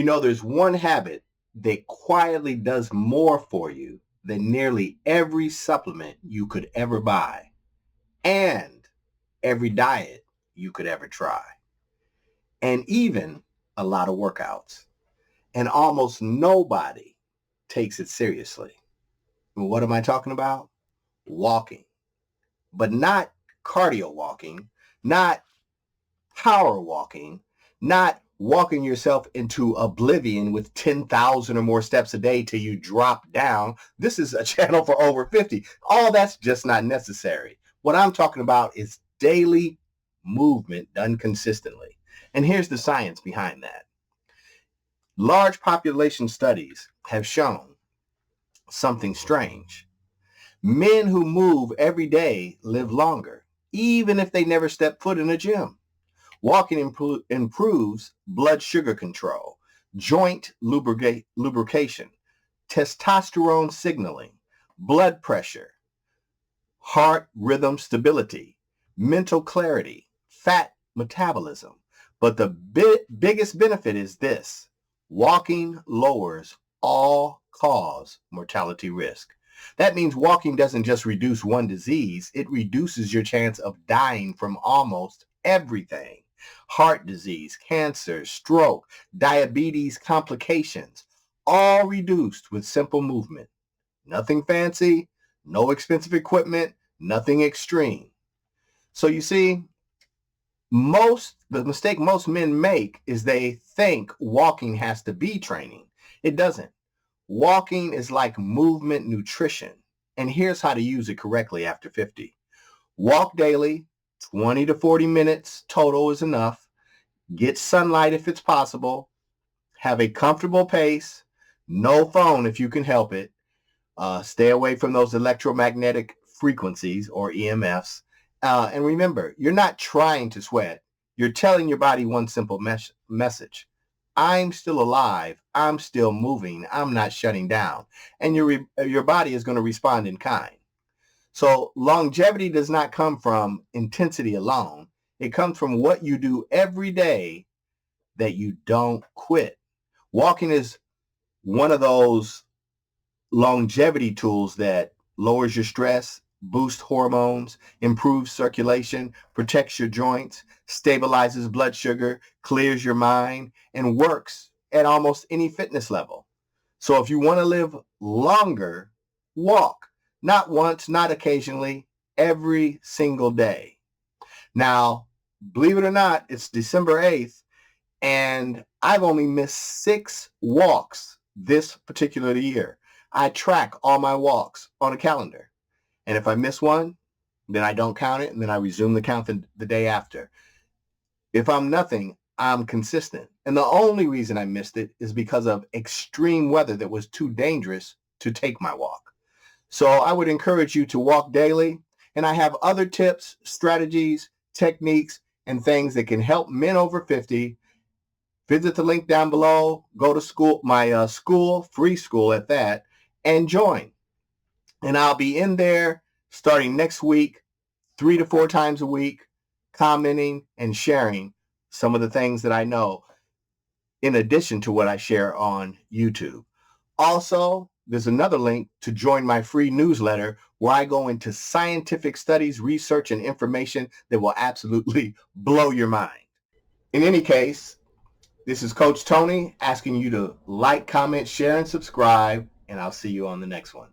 There's one habit that quietly does more for you than nearly every supplement you could ever buy and every diet you could ever try, and even a lot of workouts. And almost nobody takes it seriously. What am I talking about? Walking. But not cardio walking, not power walking, not walking yourself into oblivion with 10,000 or more steps a day till you drop down. This is a channel for over 50. All that's just not necessary. What I'm talking about is daily movement done consistently. And here's the science behind that. Large population studies have shown something strange. Men who move every day live longer, even if they never step foot in a gym. Walking improves blood sugar control, joint lubrication, testosterone signaling, blood pressure, heart rhythm stability, mental clarity, fat metabolism. But the biggest benefit is this: walking lowers all-cause mortality risk. That means walking doesn't just reduce one disease, it reduces your chance of dying from almost everything. Heart disease, cancer, stroke, diabetes complications, all reduced with simple movement. Nothing fancy, no expensive equipment, nothing extreme. So you see, the mistake most men make is they think walking has to be training. It doesn't. Walking is like movement nutrition. And here's how to use it correctly after 50. Walk daily, 20 to 40 minutes total is enough. Get sunlight if it's possible. Have a comfortable pace. No phone if you can help it. Stay away from those electromagnetic frequencies or EMFs. And remember, you're not trying to sweat. You're telling your body one simple message. I'm still alive. I'm still moving. I'm not shutting down. And your body is going to respond in kind. So longevity does not come from intensity alone. It comes from what you do every day that you don't quit. Walking is one of those longevity tools that lowers your stress, boosts hormones, improves circulation, protects your joints, stabilizes blood sugar, clears your mind, and works at almost any fitness level. So if you want to live longer, walk. Not once, not occasionally, every single day. Now, believe it or not, it's December 8th, and I've only missed 6 walks this particular year. I track all my walks on a calendar. And if I miss one, then I don't count it, and then I resume the count the day after. If I'm nothing, I'm consistent. And the only reason I missed it is because of extreme weather that was too dangerous to take my walk. So I would encourage you to walk daily. And I have other tips, strategies, techniques, and things that can help men over 50. Visit the link down below. Go to school, my school, free school at that, and join. And I'll be in there starting next week, 3 to 4 times a week, commenting and sharing some of the things that I know in addition to what I share on YouTube. Also, there's another link to join my free newsletter where I go into scientific studies, research, and information that will absolutely blow your mind. In any case, this is Coach Tony asking you to like, comment, share, and subscribe, and I'll see you on the next one.